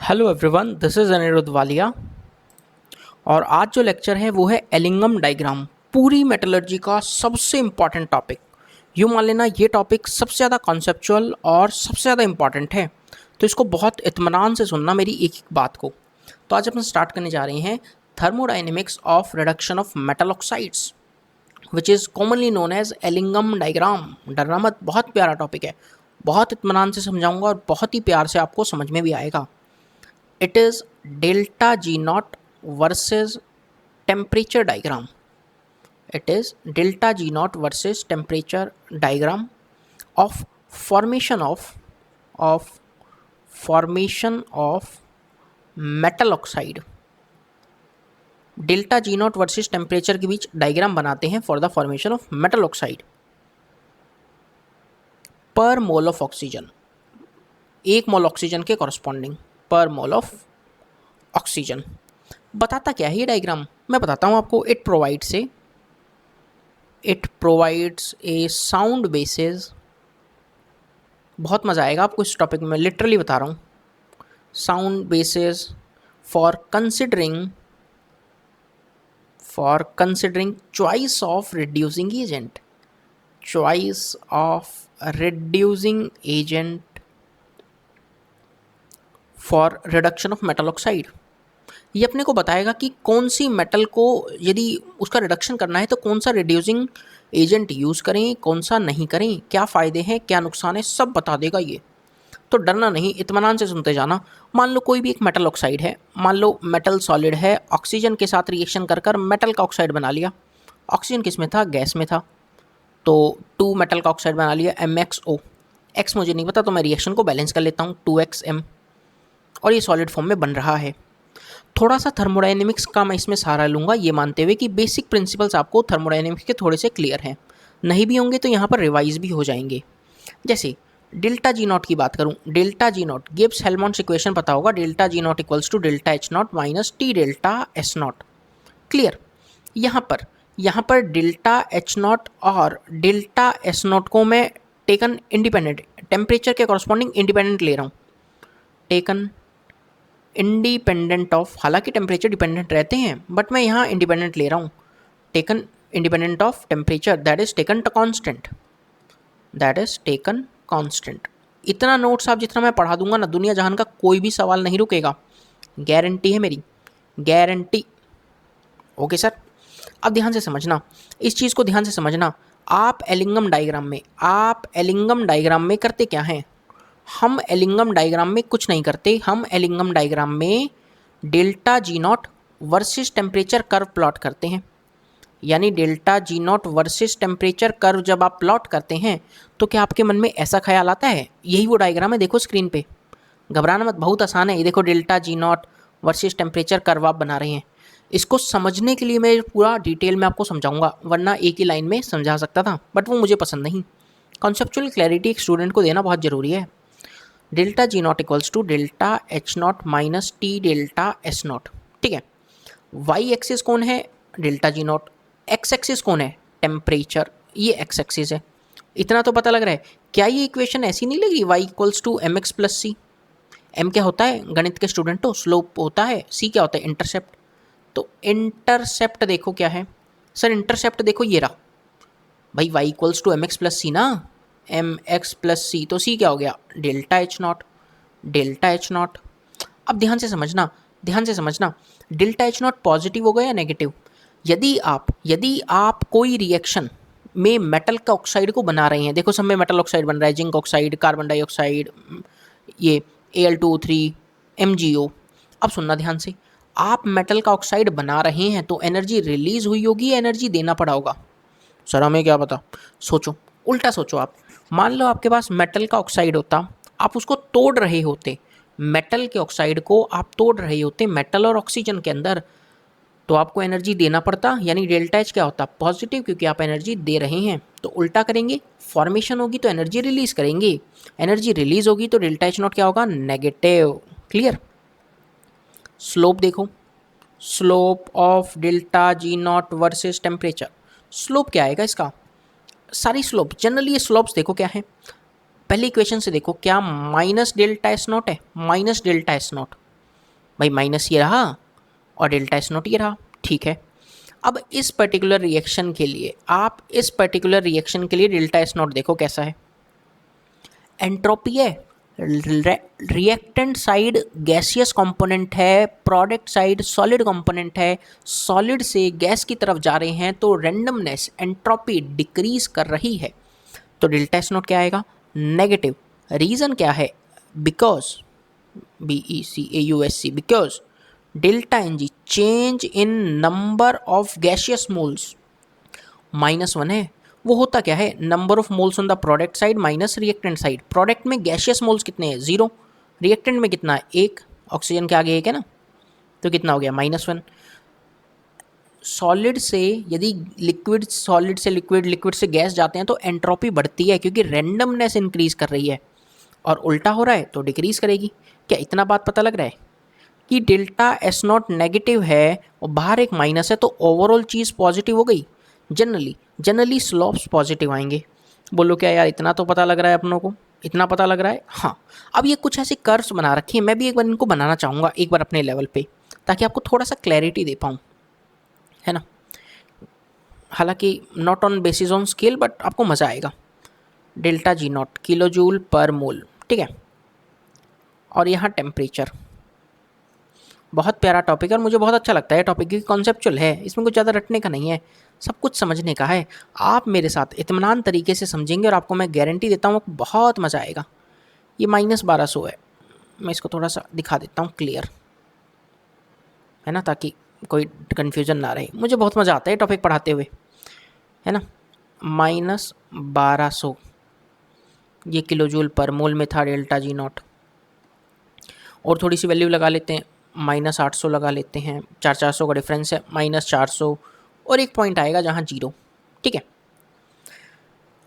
Hello everyone, this is Aniruddh Walia. और आज जो लेक्चर है वो है एलिंगम डायग्राम, पूरी मेटलर्जी का सबसे इम्पॉर्टेंट टॉपिक। यूँ मान लेना ये टॉपिक सबसे ज़्यादा कॉन्सेप्चुअल और सबसे ज़्यादा इम्पॉर्टेंट है, तो इसको बहुत इत्मीनान से सुनना मेरी एक एक बात को। तो आज अपन स्टार्ट करने जा रहे हैं thermodynamics of reduction of metal oxides which is commonly known as Ellingham diagram. डरना मत, बहुत प्यारा टॉपिक है, बहुत इत्मीनान से समझाऊंगा और बहुत ही प्यार से आपको समझ में भी आएगा। It is delta G naught versus temperature diagram. It is delta G naught versus temperature diagram of formation of metal oxide. Delta G not versus temperature के बीच डायग्राम बनाते हैं for the formation of metal oxide पर mole of oxygen, एक मोल oxygen के corresponding पर mole of oxygen. बताता क्या है ये डायग्राम, मैं बताता हूँ आपको। It provides a sound basis. बहुत मज़ा आएगा आपको इस टॉपिक में, लिटरली बता रहा हूँ। Sound basis for considering choice of reducing agent for reduction of metal oxide. ये अपने को बताएगा कि कौन सी मेटल को यदि उसका रिडक्शन करना है तो कौन सा रिड्यूसिंग एजेंट यूज़ करें, कौन सा नहीं करें, क्या फ़ायदे हैं क्या नुकसान है, सब बता देगा ये। तो डरना नहीं, इत्मीनान से सुनते जाना। मान लो कोई भी एक मेटल ऑक्साइड है, मान लो मेटल सॉलिड है, ऑक्सीजन के साथ रिएक्शन कर कर मेटल का ऑक्साइड बना लिया। ऑक्सीजन किस में था? गैस में था। तो 2 मेटल का ऑक्साइड बना लिया MXO। एक्स मुझे नहीं पता तो मैं रिएक्शन को बैलेंस कर लेता हूँ 2XM, और ये सॉलिड फॉर्म में बन रहा है। थोड़ा सा थर्मोडायनेमिक्स का मैं इसमें सहारा लूँगा, ये मानते हुए कि बेसिक प्रिंसिपल्स आपको थर्मोडायनेमिक्स के थोड़े से क्लियर हैं। नहीं भी होंगे तो यहाँ पर रिवाइज भी हो जाएंगे। जैसे डेल्टा जी नॉट की बात करूँ, delta G naught Gibbs Helmholtz equation पता होगा, delta G naught equals to delta H naught minus T delta S naught. Clear? यहाँ पर डेल्टा एच नॉट और डेल्टा एस नॉट को मैं टेकन इंडिपेंडेंट, टेम्परेचर के कॉरस्पॉन्डिंग इंडिपेंडेंट ले रहा हूँ। टेकन इंडिपेंडेंट ऑफ, हालांकि टेम्परेचर डिपेंडेंट रहते हैं बट मैं यहाँ इंडिपेंडेंट ले रहा हूँ। Taken independent of temperature, that is taken constant. इतना नोट्स आप जितना मैं पढ़ा दूंगा ना, दुनिया जहान का कोई भी सवाल नहीं रुकेगा, गारंटी है मेरी, गारंटी। ओके सर, अब ध्यान से समझना, इस चीज़ को ध्यान से समझना। आप एलिंगम डायग्राम में करते क्या हैं? हम एलिंगम डायग्राम में कुछ नहीं करते, हम एलिंगम डायग्राम में delta G not versus temperature curve plot करते हैं। यानी delta G not versus temperature curve जब आप प्लॉट करते हैं तो क्या आपके मन में ऐसा ख्याल आता है? यही वो डायग्राम है, देखो स्क्रीन पे, घबराना मत, बहुत आसान है। ये देखो delta G not versus temperature curve आप बना रहे हैं। इसको समझने के लिए मैं पूरा डिटेल में आपको समझाऊंगा, वरना एक ही लाइन में समझा सकता था बट वो मुझे पसंद नहीं। कॉन्सेप्चुअल क्लैरिटी एक स्टूडेंट को देना बहुत ज़रूरी है। Delta G naught equals to delta H naught minus T delta S naught. ठीक है, वाई एक्सिस कौन है? Delta G naught. X axis कौन है? टेम्परेचर, ये एक्स एक्सिस है। इतना तो पता लग रहा है। क्या ये इक्वेशन ऐसी नहीं लगी? Y equals to M X plus C. M क्या होता है गणित के स्टूडेंटों? स्लोप होता है। सी क्या होता है? इंटरसेप्ट। तो इंटरसेप्ट देखो क्या है सर, इंटरसेप्ट देखो ये रहा भाई, Y equals to M X plus C ना, एम एक्स प्लस सी, तो सी क्या हो गया? Delta H not, delta H not. अब ध्यान से समझना, डेल्टा एच नॉट पॉजिटिव होगा या नेगेटिव? यदि आप कोई रिएक्शन में मेटल का ऑक्साइड को बना रहे हैं, देखो सब में मेटल ऑक्साइड बन रहा है, जिंक ऑक्साइड, कार्बन डाइऑक्साइड, ये Al2O3 MgO। अब सुनना ध्यान से, आप मेटल का ऑक्साइड बना रहे हैं तो एनर्जी रिलीज हुई होगी या एनर्जी देना पड़ा होगा? सर हमें क्या पता। सोचो, उल्टा सोचो आप। मान लो आपके पास मेटल का ऑक्साइड होता, आप उसको तोड़ रहे होते, मेटल के ऑक्साइड को आप तोड़ रहे होते मेटल और ऑक्सीजन के अंदर, तो आपको एनर्जी देना पड़ता, यानी डेल्टा एच क्या होता? पॉजिटिव, क्योंकि आप एनर्जी दे रहे हैं। तो उल्टा करेंगे, फॉर्मेशन होगी तो एनर्जी रिलीज करेंगे, एनर्जी रिलीज होगी तो डेल्टा एच नॉट क्या होगा? नेगेटिव। क्लियर? स्लोप देखो, slope of delta G not versus temperature, slope क्या आएगा इसका? सारी स्लोप, जनरली ये स्लोप्स देखो क्या है, पहले इक्वेशन से देखो, क्या माइनस डेल्टा एस नॉट है? माइनस डेल्टा एस नॉट, भाई माइनस ये रहा और डेल्टा एस नॉट ये रहा, ठीक है। अब इस पर्टिकुलर रिएक्शन के लिए डेल्टा एस नॉट देखो कैसा है, एंट्रोपी है, रिएक्टेंट साइड गैसियस कंपोनेंट है, प्रोडक्ट साइड सॉलिड कंपोनेंट है, सॉलिड से गैस की तरफ जा रहे हैं तो रेंडमनेस एंट्रोपी डिक्रीज कर रही है, तो डेल्टा एस नोट क्या आएगा, नेगेटिव। रीज़न क्या है, because BECAUSC because delta N G change in number of gaseous moles -1 है। वो होता क्या है, number of moles on the product side minus reactant side. Product में गैसियस मोल्स कितने हैं, 0, रिएक्टेंट में कितना है, 1, ऑक्सीजन के आगे 1 है ना, तो कितना हो गया, -1। सॉलिड से यदि लिक्विड, सॉलिड से लिक्विड, लिक्विड से गैस जाते हैं तो एंट्रोपी बढ़ती है क्योंकि रैंडमनेस इंक्रीज कर रही है, और उल्टा हो रहा है तो डिक्रीज करेगी। क्या इतना बात पता लग रहा है कि डेल्टा एस नॉट नेगेटिव है और बाहर एक माइनस है तो ओवरऑल चीज़ पॉजिटिव हो गई। जनरली स्लोप्स पॉजिटिव आएंगे। बोलो क्या यार, इतना तो पता लग रहा है अपनों को, इतना पता लग रहा है। हाँ, अब ये कुछ ऐसे कर्व्स बना रखे हैं, मैं भी एक बार इनको बनाना चाहूँगा एक बार अपने लेवल पे, ताकि आपको थोड़ा सा क्लैरिटी दे पाऊँ, है ना। हालांकि not on basis on scale, but आपको मज़ा आएगा। Delta G naught kilo joule per mole, ठीक है। और यहाँ टेम्परेचर, बहुत प्यारा टॉपिक है और मुझे बहुत अच्छा लगता है टॉपिक, क्योंकि कॉन्सेप्चुअल है, इसमें कुछ ज़्यादा रटने का नहीं है, सब कुछ समझने का है। आप मेरे साथ इत्मीनान तरीके से समझेंगे और आपको मैं गारंटी देता हूँ बहुत मज़ा आएगा। ये -1200 है, मैं इसको थोड़ा सा दिखा देता हूँ क्लियर, है ना, ताकि कोई कन्फ्यूज़न ना रहे। मुझे बहुत मज़ा आता है टॉपिक पढ़ाते हुए, है ना। -1200 ये किलो जूल पर मोल में था डेल्टा जी नॉट, और थोड़ी सी वैल्यू लगा लेते हैं, -800 लगा लेते हैं, 400 का डिफरेंस है, -400 और एक पॉइंट आएगा जहाँ 0, ठीक है।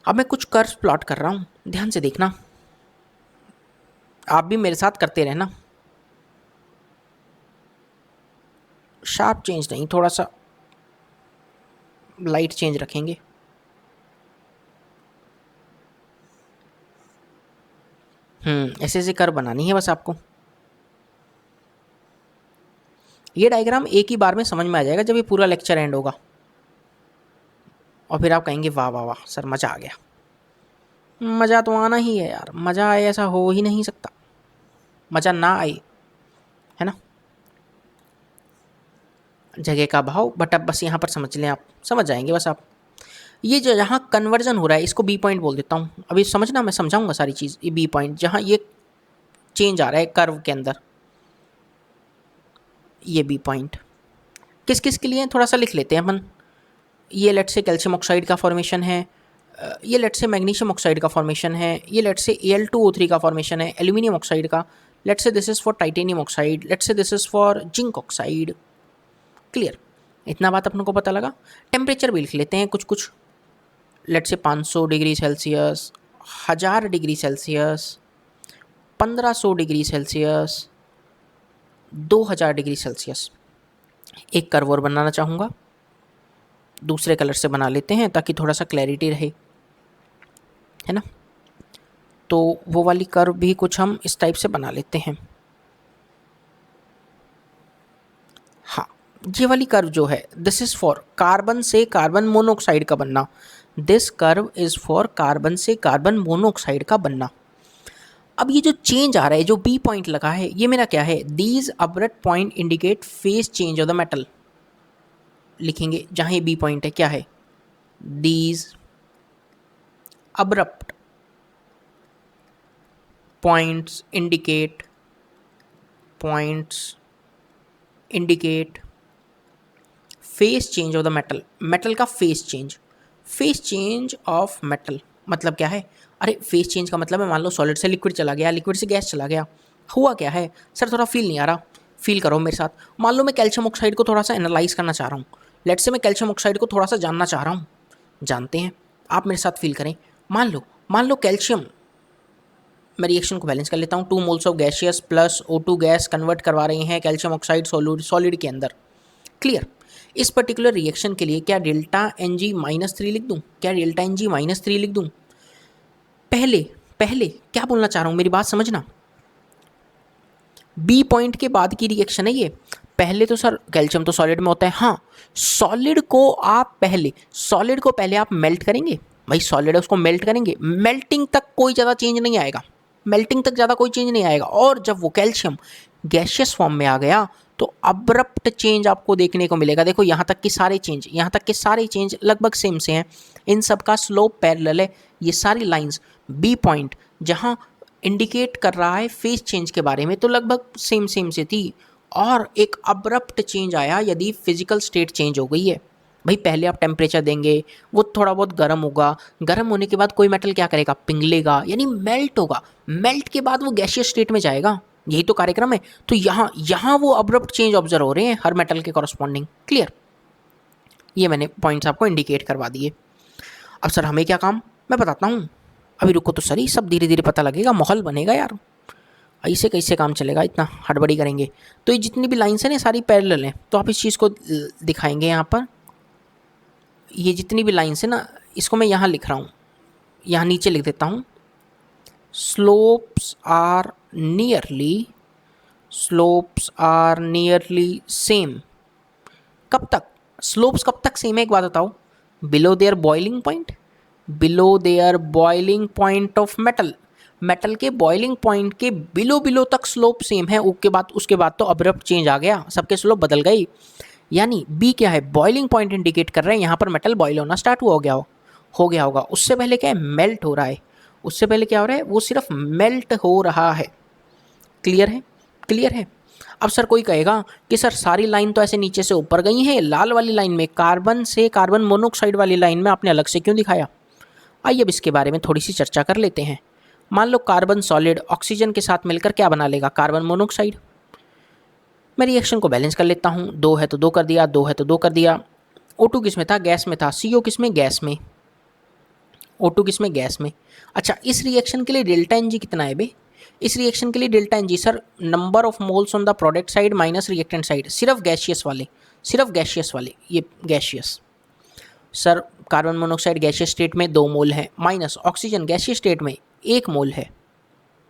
अब मैं कुछ कर्व्स प्लॉट कर रहा हूँ, ध्यान से देखना, आप भी मेरे साथ करते रहना। शार्प चेंज नहीं, थोड़ा सा लाइट चेंज रखेंगे। ऐसे ऐसे कर्व बनानी है बस आपको। ये डायग्राम एक ही बार में समझ में आ जाएगा जब ये पूरा लेक्चर एंड होगा, और फिर आप कहेंगे वाह वाह वाह सर मज़ा आ गया। मज़ा तो आना ही है यार, मज़ा आए ऐसा हो ही नहीं सकता, मज़ा ना आए, है ना। जगह का भाव, बट अब बस यहाँ पर समझ लें, आप समझ जाएंगे बस आप। ये जो यहाँ कन्वर्जन हो रहा है इसको बी पॉइंट बोल देता हूँ, अभी समझना, मैं समझाऊंगा सारी चीज़। ये बी पॉइंट जहाँ ये चेंज आ रहा है कर्व के अंदर, ये बी पॉइंट किस किस के लिए है थोड़ा सा लिख लेते हैं अपन। ये लेट से कैल्शियम ऑक्साइड का फॉर्मेशन है, ये लेट से मैग्नीशियम ऑक्साइड का फॉर्मेशन है, ये लेट से Al2O3 का फॉर्मेशन है एल्यूमिनियम ऑक्साइड का, let's say this is for titanium oxide, let's say this is for zinc oxide. Clear, इतना बात अपनों को पता लगा। टेम्परेचर भी लिख लेते हैं कुछ कुछ, लेट से 500 degree Celsius, 1000 degree Celsius, 1500 degree Celsius, 2000 degree Celsius. एक कर्व और बनाना चाहूँगा, दूसरे कलर से बना लेते हैं ताकि थोड़ा सा क्लैरिटी रहे, है ना। तो वो वाली कर्व भी कुछ हम इस टाइप से बना लेते हैं। हाँ, ये वाली कर्व जो है, दिस इज़ फॉर कार्बन से कार्बन मोनोऑक्साइड का बनना, this curve is for carbon से कार्बन मोनोऑक्साइड का बनना। अब ये जो चेंज आ रहा है, जो बी पॉइंट लगा है, ये मेरा क्या है, these abrupt point indicate phase change of the metal. लिखेंगे जहाँ ये बी पॉइंट है, क्या है, these abrupt points indicate face change of the metal. Metal का फेस चेंज ऑफ मेटल मतलब क्या है, अरे फेस चेंज का मतलब है, मान लो सॉलिड से लिक्विड चला गया, लिक्विड से गैस चला गया, हुआ क्या है सर, थोड़ा फील नहीं आ रहा, फील करो मेरे साथ। मान लो मैं कैल्शियम ऑक्साइड को थोड़ा सा एनालाइज करना चाह रहा हूँ, लेट से मैं कैल्शियम ऑक्साइड को थोड़ा सा जानना चाह रहा हूँ, जानते हैं, आप मेरे साथ फील करें। मान लो कैल्शियम, मैं रिएक्शन को बैलेंस कर लेता हूँ, 2 moles of gaseous plus O2 gas convert करवा रहे हैं कैल्शियम ऑक्साइड सॉलिड के अंदर। क्लियर, इस पर्टिकुलर रिएक्शन के लिए क्या डेल्टा Ng -3 लिख दूँ, क्या डेल्टा Ng -3 लिख दूँ। पहले क्या बोलना चाह रहा हूँ, मेरी बात समझना। बी पॉइंट के बाद की रिएक्शन है ये। पहले तो सर कैल्शियम तो सॉलिड में होता है, हाँ सॉलिड को पहले आप मेल्ट करेंगे, भाई सॉलिड है उसको मेल्ट करेंगे, मेल्टिंग तक कोई ज़्यादा चेंज नहीं आएगा, मेल्टिंग तक ज़्यादा कोई चेंज नहीं आएगा। और जब वो कैल्शियम गैशियस फॉर्म में आ गया तो अब्रप्ट चेंज आपको देखने को मिलेगा। देखो यहाँ तक के सारे चेंज लगभग सेम से हैं, इन सब का स्लोप पैरेलल है। ये सारी लाइंस बी पॉइंट जहाँ इंडिकेट कर रहा है फेज चेंज के बारे में तो लगभग सेम से थी, और एक अब्रप्ट चेंज आया यदि फिजिकल स्टेट चेंज हो गई है। भाई पहले आप टेम्परेचर देंगे, वो थोड़ा बहुत गर्म होगा, गर्म होने के बाद कोई मेटल क्या करेगा, पिघलेगा यानी मेल्ट होगा, मेल्ट के बाद वो गैसियस स्टेट में जाएगा, यही तो कार्यक्रम है। तो यहाँ वो अब्रप्ट चेंज ऑब्जर्व हो रहे हैं हर मेटल के कॉरस्पॉन्डिंग। क्लियर, ये मैंने पॉइंट्स आपको इंडिकेट करवा दिए। अब सर हमें क्या काम, मैं बताता हूँ, अभी रुको तो सर, ये सब धीरे धीरे पता लगेगा, माहौल बनेगा यार, ऐसे कैसे काम चलेगा, इतना हड़बड़ी करेंगे। तो ये जितनी भी लाइन्स हैं ना सारी पैरेलल हैं, तो आप इस चीज़ को दिखाएंगे यहाँ पर, ये जितनी भी लाइन्स हैं ना इसको मैं यहाँ लिख रहा हूँ, यहाँ नीचे लिख देता हूँ, स्लोप्स आर नियरली सेम। कब तक स्लोप्स कब तक सेम है, एक बात बताओ, below there boiling point of metal के बॉइलिंग पॉइंट के बिलो तक स्लोप सेम है, उसके बाद तो अब्रप्ट चेंज आ गया, सबके स्लोप बदल गई। यानी बी क्या है, बॉइलिंग पॉइंट इंडिकेट कर रहे हैं, यहाँ पर मेटल बॉयल होना स्टार्ट हो गया होगा। उससे पहले क्या है, मेल्ट हो रहा है, उससे पहले क्या हो रहा है, वो सिर्फ मेल्ट हो रहा है। क्लियर है। अब सर कोई कहेगा कि सर सारी लाइन तो ऐसे नीचे से ऊपर गई हैं, लाल वाली लाइन में कार्बन से कार्बन मोनोऑक्साइड वाली लाइन में आपने अलग से क्यों दिखाया। आइए अब इसके बारे में थोड़ी सी चर्चा कर लेते हैं। मान लो कार्बन सॉलिड ऑक्सीजन के साथ मिलकर क्या बना लेगा, कार्बन मोनोऑक्साइड। मैं रिएक्शन को बैलेंस कर लेता हूँ, 2 है तो 2 कर दिया, 2 है तो 2 कर दिया। O2 किस में था, गैस में था, CO किस में, गैस में, O2 किस में, गैस में। अच्छा इस रिएक्शन के लिए डेल्टा Ng कितना है बे, इस रिएक्शन के लिए delta Ng sir number of moles on the product side minus reactant side, सिर्फ गैशियस वाले ये gaseous. Sir carbon monoxide gaseous state में 2 मोल है, माइनस ऑक्सीजन गैशियस स्टेट में 1 मोल है,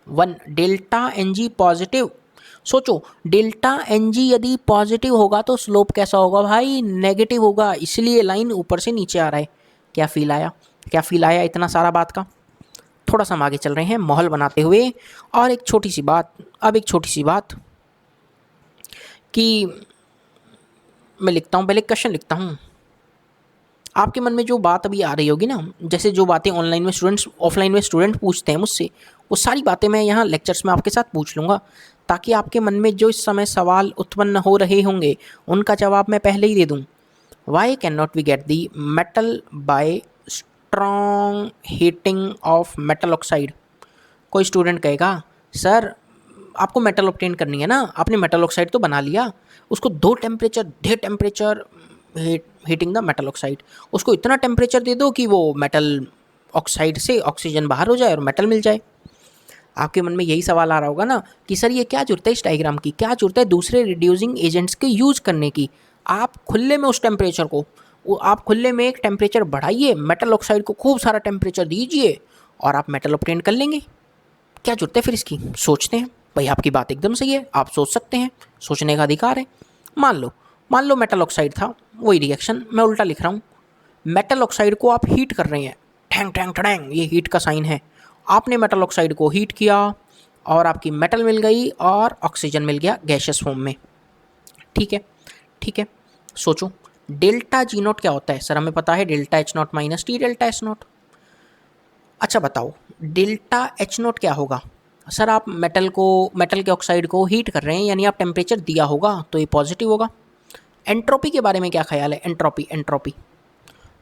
1। डेल्टा Ng पॉजिटिव, सोचो डेल्टा Ng यदि पॉजिटिव होगा तो स्लोप कैसा होगा भाई, नेगेटिव होगा, इसलिए लाइन ऊपर से नीचे आ रहा है। क्या फील आया इतना सारा बात का। थोड़ा सा हम आगे चल रहे हैं माहौल बनाते हुए। और एक छोटी सी बात कि मैं लिखता हूँ, पहले क्वेश्चन लिखता हूँ। आपके मन में जो बात अभी आ रही होगी ना, जैसे जो बातें ऑफलाइन में स्टूडेंट पूछते हैं मुझसे, वो सारी बातें मैं यहाँ लेक्चर्स में आपके साथ पूछ लूँगा, ताकि आपके मन में जो इस समय सवाल उत्पन्न हो रहे होंगे उनका जवाब मैं पहले ही दे दूँ। Why can not we get the metal by strong heating of metal oxide. कोई स्टूडेंट कहेगा सर आपको मेटल ऑब्टेन करनी है ना, आपने मेटल ऑक्साइड तो बना लिया, उसको दे temperature heating the metal oxide, उसको इतना टेम्परेचर दे दो कि वो मेटल ऑक्साइड से ऑक्सीजन बाहर हो जाए और मेटल मिल जाए। आपके मन में यही सवाल आ रहा होगा ना कि सर ये क्या जरूरत है इस डायग्राम की, क्या जरूरत है दूसरे रिड्यूसिंग एजेंट्स के यूज करने की। आप खुले में उस टेम्परेचर को, आप खुले में एक टेम्परेचर बढ़ाइए, मेटल ऑक्साइड को खूब सारा टेम्परेचर दीजिए और आप मेटल ऑब्टेन कर लेंगे। क्या जरूरत है फिर इसकी। सोचते हैं भाई, आपकी बात एकदम सही है, आप सोच सकते हैं, सोचने का अधिकार है। मान लो मेटल ऑक्साइड था, वही रिएक्शन मैं उल्टा लिख रहा हूँ। मेटल ऑक्साइड को आप हीट कर रहे हैं, ठैंग ठैंग ठैंग, ये हीट का साइन है। आपने मेटल ऑक्साइड को हीट किया और आपकी मेटल मिल गई और ऑक्सीजन मिल गया गैसियस फॉर्म में। ठीक है। सोचो डेल्टा G नॉट क्या होता है, सर हमें पता है delta H not minus T delta S not. अच्छा बताओ डेल्टा H नॉट क्या होगा। सर आप मेटल के ऑक्साइड को हीट कर रहे हैं, यानी आप टेम्परेचर दिया होगा तो ये पॉजिटिव होगा। एंट्रोपी के बारे में क्या ख्याल है, एंट्रोपी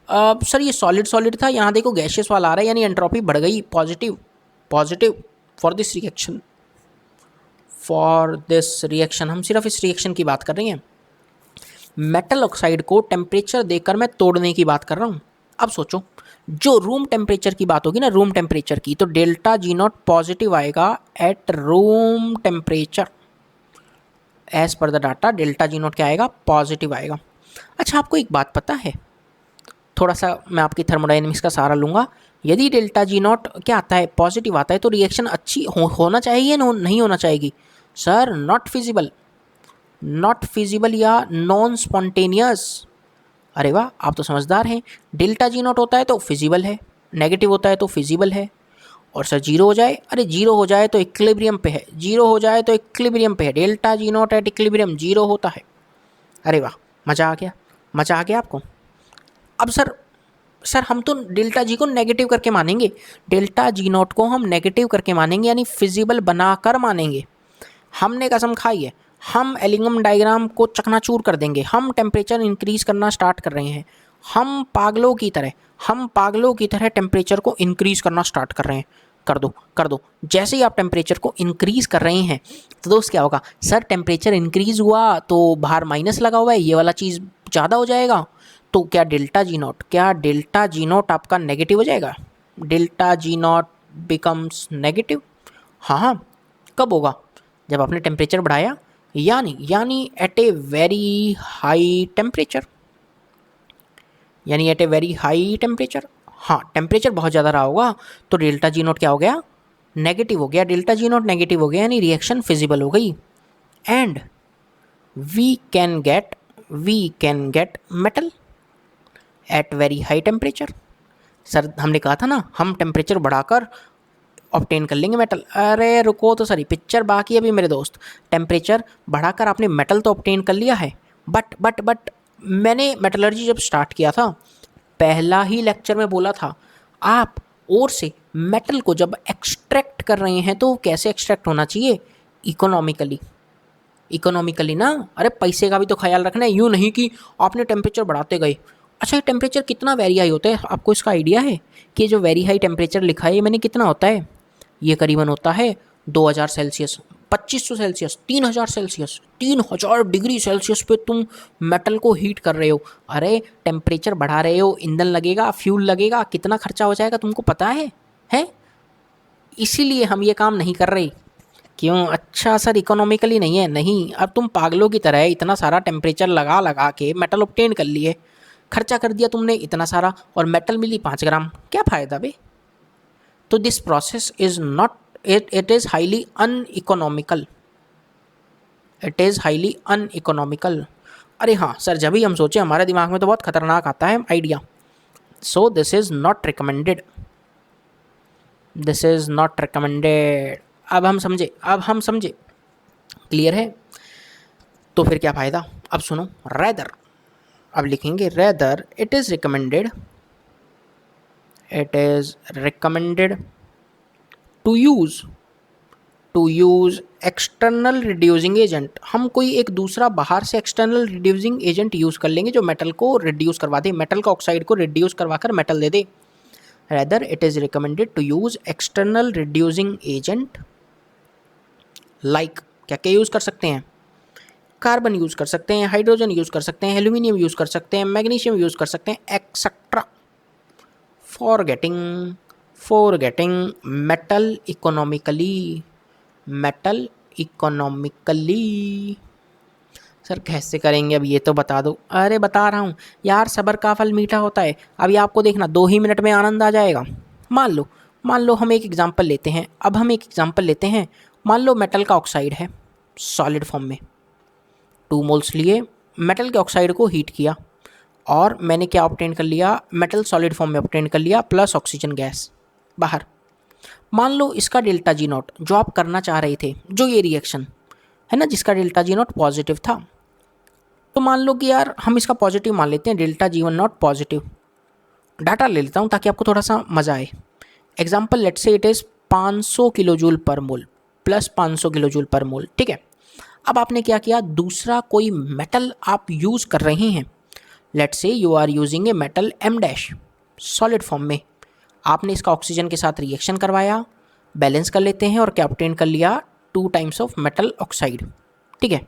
सर ये सॉलिड था, यहाँ देखो गैशियस वाला आ रहा है, यानी एंट्रोपी बढ़ गई, पॉजिटिव फॉर दिस रिएक्शन। हम सिर्फ इस रिएक्शन की बात कर रहे हैं, मेटल ऑक्साइड को टेम्परेचर देकर मैं तोड़ने की बात कर रहा हूँ। अब सोचो जो रूम टेम्परेचर की बात होगी ना, रूम टेम्परेचर की, तो डेल्टा G नॉट पॉजिटिव आएगा at room temperature. As per the data delta G naught क्या आएगा, पॉजिटिव आएगा। अच्छा आपको एक बात पता है, थोड़ा सा मैं आपकी थर्मोडायनेमिक्स का सहारा लूँगा। यदि डेल्टा G नॉट क्या आता है, पॉजिटिव आता है, तो रिएक्शन अच्छी होना चाहिए नहीं होना चाहिए। Sir not feasible, not feasible या नॉन स्पॉन्टेनियस। अरे वाह, आप तो समझदार हैं। डेल्टा जी नॉट होता है तो फिजिबल है, नेगेटिव होता है तो फिजिबल है। और सर जीरो हो जाए, अरे जीरो हो जाए तो इक्विलिब्रियम पे है, जीरो हो जाए तो इक्विलिब्रियम पे है, delta G not at equilibrium zero होता है। अरे वाह, मज़ा आ गया, मज़ा आ गया आपको। अब सर हम तो डेल्टा जी को नेगेटिव करके मानेंगे, डेल्टा जी नॉट को हम नेगेटिव करके मानेंगे, यानी फिजिबल बनाकर मानेंगे। हमने कसम खाई है, हम एलिंगम डायग्राम को चकनाचूर कर देंगे। हम टेम्परेचर इंक्रीज़ करना स्टार्ट कर रहे हैं, हम पागलों की तरह, हम पागलों की तरह टेम्परेचर को इंक्रीज़ करना स्टार्ट कर रहे हैं। कर दो, कर दो। जैसे ही आप टेम्परेचर को इंक्रीज़ कर रहे हैं तो दोस्त क्या होगा, सर टेम्परेचर इंक्रीज़ हुआ तो बाहर माइनस लगा हुआ है, ये वाला चीज़ ज़्यादा हो जाएगा, तो क्या डेल्टा जी नॉट आपका नेगेटिव हो जाएगा? Delta G naught becomes negative. हाँ हाँ, कब होगा? जब आपने टेम्परेचर बढ़ाया, यानी at a very high temperature, यानी at a very high temperature. हाँ, टेम्परेचर बहुत ज़्यादा रहा होगा तो डेल्टा जी नॉट क्या हो गया? नेगेटिव हो गया। डेल्टा जी नॉट नेगेटिव हो गया यानी रिएक्शन फिजिबल हो गई। And we can get metal at very high temperature. Sir हमने कहा था ना, हम टेम्परेचर बढ़ाकर ऑब्टेन कर लेंगे मेटल। अरे रुको तो सही, पिक्चर बाकी है अभी मेरे दोस्त। टेम्परेचर बढ़ाकर आपने मेटल तो ऑब्टेन कर लिया है, बट मैंने मेटलर्जी जब स्टार्ट किया था, पहला ही लेक्चर में बोला था, आप और से मेटल को जब एक्सट्रैक्ट कर रहे हैं तो कैसे एक्सट्रैक्ट होना चाहिए? इकोनॉमिकली, इकोनॉमिकली ना। अरे पैसे का भी तो ख्याल रखना है, यूँ नहीं कि आपने टेम्परेचर बढ़ाते गए। अच्छा, ये टेम्परेचर कितना वेरी हाई होता है, आपको इसका आइडिया है कि जो वेरी हाई टेम्परेचर लिखा है ये मैंने कितना होता है? ये करीबन होता है 2000 Celsius, 2500 Celsius, 3000 Celsius, 3000 degree Celsius पे तुम मेटल को हीट कर रहे हो। अरे टेम्परेचर बढ़ा रहे हो, ईंधन लगेगा, फ्यूल लगेगा, कितना खर्चा हो जाएगा तुमको पता है? है इसीलिए हम ये काम नहीं कर रहे। क्यों? अच्छा सर इकोनॉमिकली नहीं है, नहीं। अब तुम पागलों की तरह इतना सारा टेम्परेचर लगा लगा के मेटल ऑब्टेन कर लिए, खर्चा कर दिया तुमने इतना सारा, और मेटल मिली 5 ग्राम, क्या फ़ायदा बे? तो this process is not, it is highly uneconomical, it is highly uneconomical. अरे हाँ सर, जब भी हम सोचे हमारे दिमाग में तो बहुत खतरनाक आता है idea. So this is not recommended, this is not recommended. अब हम समझे, क्लियर है? तो फिर क्या फ़ायदा? अब सुनो, रेदर, अब लिखेंगे rather it is recommended, it is recommended to use external reducing agent. हम कोई एक दूसरा बाहर से एक्सटर्नल रिड्यूसिंग एजेंट यूज़ कर लेंगे जो मेटल को रिड्यूस करवा दे, मेटल का ऑक्साइड को रिड्यूस करवा कर मेटल दे दे। Rather it is recommended to use external reducing agent like, क्या क्या यूज़ कर सकते हैं? कार्बन यूज़ कर सकते हैं, हाइड्रोजन यूज़ कर सकते हैं, एल्यूमिनियम यूज़ कर सकते हैं, मैग्नीशियम यूज़ कर सकते हैं, etcetera, for getting metal economically, metal economically. Sir कैसे करेंगे अब ये तो बता दो। अरे बता रहा हूँ यार, सब्र का फल मीठा होता है। अभी आपको देखना 2 ही मिनट में आनंद आ जाएगा। मान लो हम एक एग्जांपल लेते हैं, अब हम एक एग्जांपल लेते हैं। मान लो मेटल का ऑक्साइड है सॉलिड फॉर्म में, 2 मोल्स लिए, मेटल के ऑक्साइड को हीट किया और मैंने क्या ऑब्टेन कर लिया? मेटल सॉलिड फॉर्म में ऑब्टेन कर लिया प्लस ऑक्सीजन गैस बाहर। मान लो इसका डेल्टा जी नॉट जो आप करना चाह रहे थे, जो ये रिएक्शन है ना जिसका डेल्टा जी नॉट पॉजिटिव था, तो मान लो कि यार हम इसका पॉजिटिव मान लेते हैं, delta G one not positive. Data ले लेता हूँ ताकि आपको थोड़ा सा मज़ा आए। एग्जाम्पल लेट से it is 500 kilo joule per mole plus 500 kilo joule per mole, ठीक है। अब आपने क्या किया, दूसरा कोई मेटल आप यूज़ कर रहे हैं। Let say you are using a metal M dash solid form में, आपने इसका ऑक्सीजन के साथ रिएक्शन करवाया, बैलेंस कर लेते हैं और क्या ऑब्टेन कर लिया? 2 टाइम्स ऑफ मेटल ऑक्साइड, ठीक है।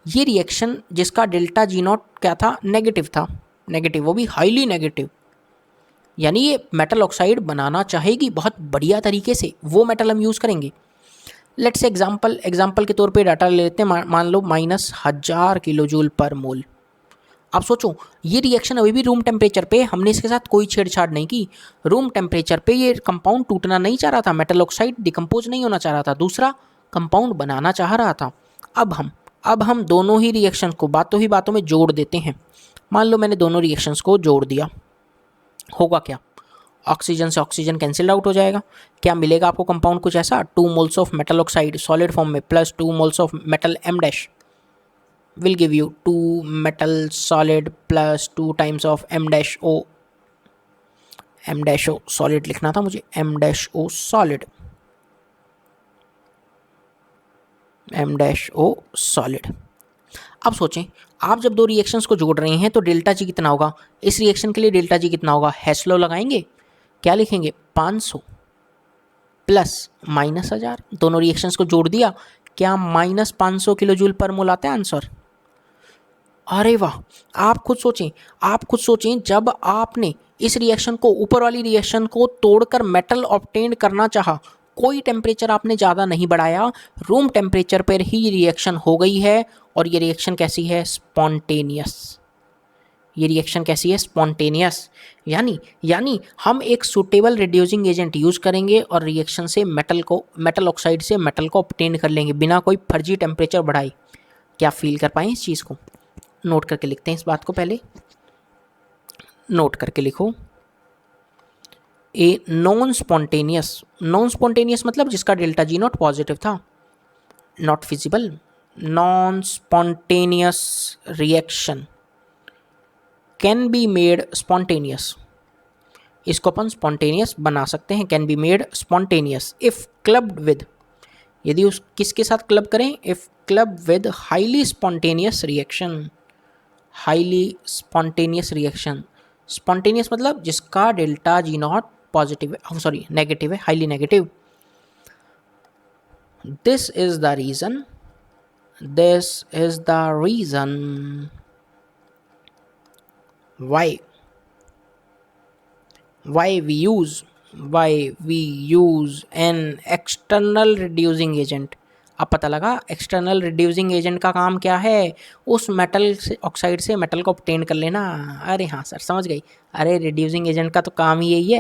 ये रिएक्शन जिसका डेल्टा जी नॉट क्या था? नेगेटिव था, नेगेटिव, वो भी हाईली नेगेटिव, यानी ये मेटल ऑक्साइड बनाना चाहेगी बहुत बढ़िया तरीके से, वो मेटल हम यूज़ करेंगे। लेट्स से एग्जाम्पल के तौर पे डाटा ले लेते हैं, मान लो -1000 किलो जूल पर मोल। आप सोचो ये रिएक्शन अभी भी रूम टेम्परेचर पे, हमने इसके साथ कोई छेड़छाड़ नहीं की। रूम टेम्परेचर पे ये कंपाउंड टूटना नहीं चाह रहा था, मेटल ऑक्साइड डिकम्पोज नहीं होना चाह रहा था। दूसरा कंपाउंड बनाना चाह रहा था। अब हम दोनों ही रिएक्शन को बातों ही बातों में जोड़ देते हैं। मान लो मैंने दोनों रिएक्शंस को जोड़ दिया, होगा क्या? ऑक्सीजन से ऑक्सीजन कैंसिल आउट हो जाएगा। क्या मिलेगा आपको कंपाउंड? कुछ ऐसा, 2 moles of metal oxide solid form में plus 2 moles of metal M dash will give you 2 metal solid plus 2 times of M dash O. M dash O solid लिखना था मुझे, M dash O solid, M dash O solid. अब सोचें, आप जब दो reactions को जोड़ रहे हैं तो डेल्टा जी कितना होगा? इस रिएक्शन के लिए डेल्टा जी कितना होगा? हेस लॉ लगाएंगे, क्या लिखेंगे? 500 प्लस माइनस 1000। दोनों रिएक्शंस को जोड़ दिया, क्या माइनस 500 किलो जूल पर मोल आता है आंसर? अरे वाह! आप खुद सोचें, जब आपने इस रिएक्शन को, ऊपर वाली रिएक्शन को तोड़कर मेटल ऑब्टेन करना चाहा, कोई टेम्परेचर आपने ज़्यादा नहीं बढ़ाया, रूम टेम्परेचर पर ही रिएक्शन हो गई है। और ये रिएक्शन कैसी है? स्पॉन्टेनियस। ये रिएक्शन कैसी है? स्पॉन्टेनियस। यानी हम एक सूटेबल रिड्यूसिंग एजेंट यूज़ करेंगे और रिएक्शन से मेटल ऑक्साइड से मेटल को ऑब्टेन कर लेंगे बिना कोई फर्जी टेम्परेचर बढ़ाए। क्या फील कर पाए इस चीज़ को? नोट करके लिखते हैं इस बात को, पहले नोट करके लिखो। ए नॉन स्पॉन्टेनियस मतलब जिसका डेल्टा जी नॉट पॉजिटिव था, not feasible, non spontaneous reaction can be made spontaneous. इसको अपन स्पॉन्टेनियस बना सकते हैं, can be made spontaneous if clubbed with, यदि उस किसके साथ क्लब करें? If club with highly spontaneous reaction. Highly spontaneous reaction, spontaneous मतलब जिसका डेल्टा जी नॉट पॉजिटिव है, सॉरी नेगेटिव है, highly negative. This is the reason why we use an external reducing agent। अब पता लगा एक्सटर्नल रिड्यूसिंग एजेंट का काम क्या है? उस मेटल से ऑक्साइड से मेटल को ऑब्टेन कर लेना। अरे हाँ सर, समझ गई। अरे रिड्यूसिंग एजेंट का तो काम ही यही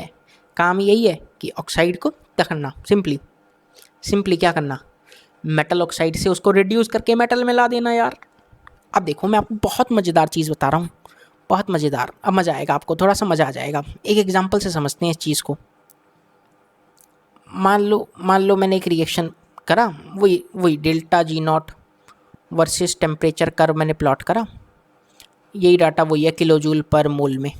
है कि ऑक्साइड को पकड़ना, सिंपली क्या करना? मेटल ऑक्साइड से उसको रिड्यूस करके मेटल में ला देना यार। अब देखो, मैं आपको बहुत मज़ेदार चीज़ बता रहा हूँ, बहुत मज़ेदार। अब मज़ा आएगा आपको, थोड़ा सा मज़ा आ जाएगा। एक एग्जांपल से समझते हैं इस चीज़ को। मान लो मैंने एक रिएक्शन करा, वही delta G not versus temperature curve मैंने प्लॉट करा। यही डाटा वही है किलो जूल पर मोल में।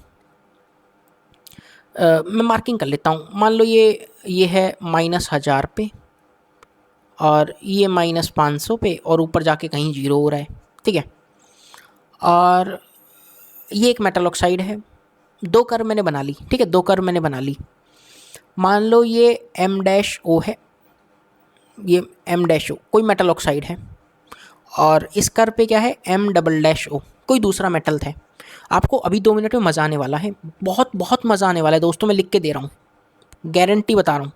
मैं मार्किंग कर लेता हूँ। मान लो ये है -1000 पे और ये -500 पे और ऊपर जाके कहीं 0 हो रहा है, ठीक है। और ये एक मेटल ऑक्साइड है। 2 कर्व मैंने बना ली, ठीक है, 2 कर्व मैंने बना ली। मान लो ये M डैश O है, ये M डैश O कोई मेटल ऑक्साइड है, और इस कर्व पे क्या है? M डबल डैश O कोई दूसरा मेटल है। आपको अभी 2 मिनट में मज़ा आने वाला है, बहुत मज़ा आने वाला है दोस्तों, मैं लिख के दे रहा हूँ, गारंटी बता रहा हूँ।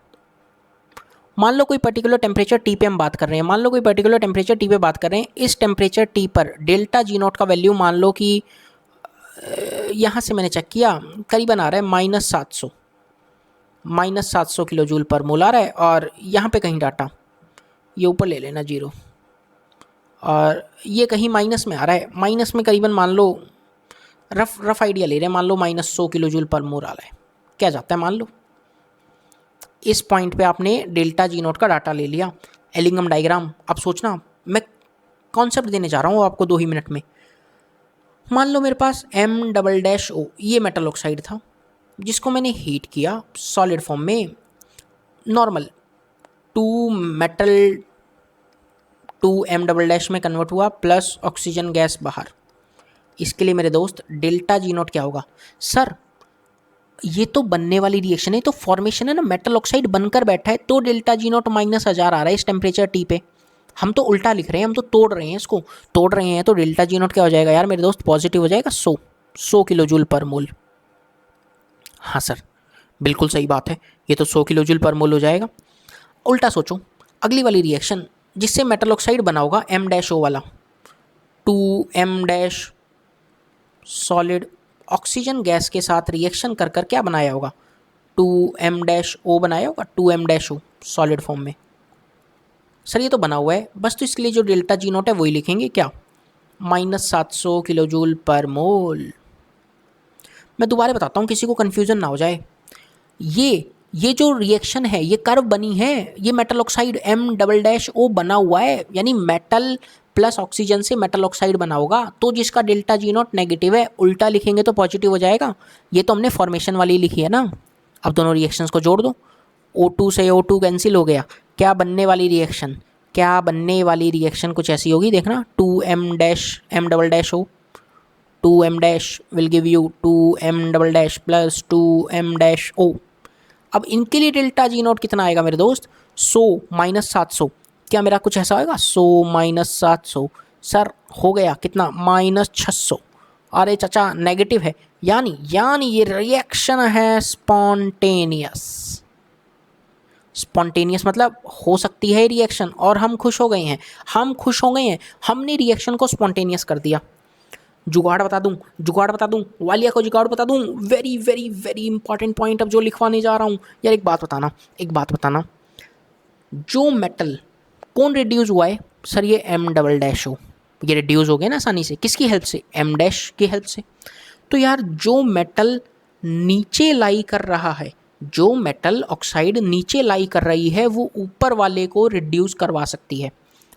मान लो कोई पर्टिकुलर टेम्परेचर T पे हम बात कर रहे हैं, मान लो कोई पर्टिकुलर टेम्परेचर T पे बात कर रहे हैं। इस टेम्परेचर T पर डेल्टा जी नॉट का वैल्यू मान लो कि यहाँ से मैंने चेक किया, करीबन आ रहा है -700 किलो जूल पर मोल आ रहा है। और यहाँ पे कहीं डाटा, ये ऊपर ले लेना 0, और ये कहीं माइनस में आ रहा है, माइनस में करीबन मान लो रफ आइडिया ले रहे हैं, मान लो -100 किलो जूल पर मोल आ रहा है। क्या जाता है? मान लो इस पॉइंट पे आपने डेल्टा जी नॉट का डाटा ले लिया, एलिंगम डायग्राम। अब सोचना, मैं कॉन्सेप्ट देने जा रहा हूँ आपको 2 ही मिनट में। मान लो मेरे पास M डबल डैश O ये मेटल ऑक्साइड था, जिसको मैंने हीट किया सॉलिड फॉर्म में, नॉर्मल 2 M डबल डैश में कन्वर्ट हुआ प्लस ऑक्सीजन गैस बाहर। इसके लिए मेरे दोस्त डेल्टा जी नॉट क्या होगा? सर ये तो बनने वाली रिएक्शन है, तो फॉर्मेशन है ना, मेटल ऑक्साइड बनकर बैठा है, तो डेल्टा जी नॉट -1000 आ रहा है इस टेम्परेचर T पे। हम तो उल्टा लिख रहे हैं, हम तो तोड़ रहे हैं, इसको तोड़ रहे हैं, तो डेल्टा जी नॉट क्या हो जाएगा यार मेरे दोस्त? पॉजिटिव हो जाएगा, 100 किलो जूल पर मोल। हाँ सर, बिल्कुल सही बात है, ये तो 100 किलो जूल पर मोल हो जाएगा। उल्टा सोचो, अगली वाली रिएक्शन जिससे मेटल ऑक्साइड बना होगा M डैश O वाला, 2M dash solid oxygen gas के साथ रिएक्शन कर क्या बनाया होगा? 2M डैश O बनाया होगा, 2M dash O solid form में। सर ये तो बना हुआ है बस, तो इसके लिए जो डेल्टा जी नॉट है वही लिखेंगे क्या, -700 किलो जूल पर मोल। मैं दोबारा बताता हूँ किसी को कन्फ्यूज़न ना हो जाए। ये जो रिएक्शन है, ये कर्व बनी है, ये metal oxide M double dash O बना हुआ है, यानी मेटल प्लस ऑक्सीजन से मेटल ऑक्साइड बना होगा, तो जिसका डेल्टा जी नॉट नेगेटिव है, उल्टा लिखेंगे तो पॉजिटिव हो जाएगा। ये तो हमने फॉर्मेशन वाली लिखी है ना। अब दोनों रिएक्शंस को जोड़ दो, O2 से O2 कैंसिल हो गया, क्या बनने वाली रिएक्शन, क्या बनने वाली रिएक्शन कुछ ऐसी होगी, देखना 2M double dash O, 2M dash will give you 2M double dash plus 2M dash O। अब इनके लिए डेल्टा जी नॉट कितना आएगा मेरे दोस्त, 100 -700, क्या मेरा कुछ ऐसा होगा 100 -700, सर हो गया कितना -600। अरे चाचा नेगेटिव है, यानी ये रिएक्शन है स्पॉन्टेनियस। स्पॉन्टेनियस मतलब हो सकती है रिएक्शन, और हम खुश हो गए हैं, हमने रिएक्शन को स्पॉन्टेनियस कर दिया। जुगाड़ बता दूं, वालिया को जुगाड़ बता दूं, very very very important point अब जो लिखवाने जा रहा हूँ। यार एक बात बताना, जो मेटल कौन रिड्यूस हुआ है, सर ये M डबल डैश O, ये रिड्यूस हो गया ना आसानी से, किसकी हेल्प से, M डैश की हेल्प से। तो यार जो मेटल नीचे लाई कर रहा है, जो मेटल ऑक्साइड नीचे लाई कर रही है, वो ऊपर वाले को रिड्यूस करवा सकती है।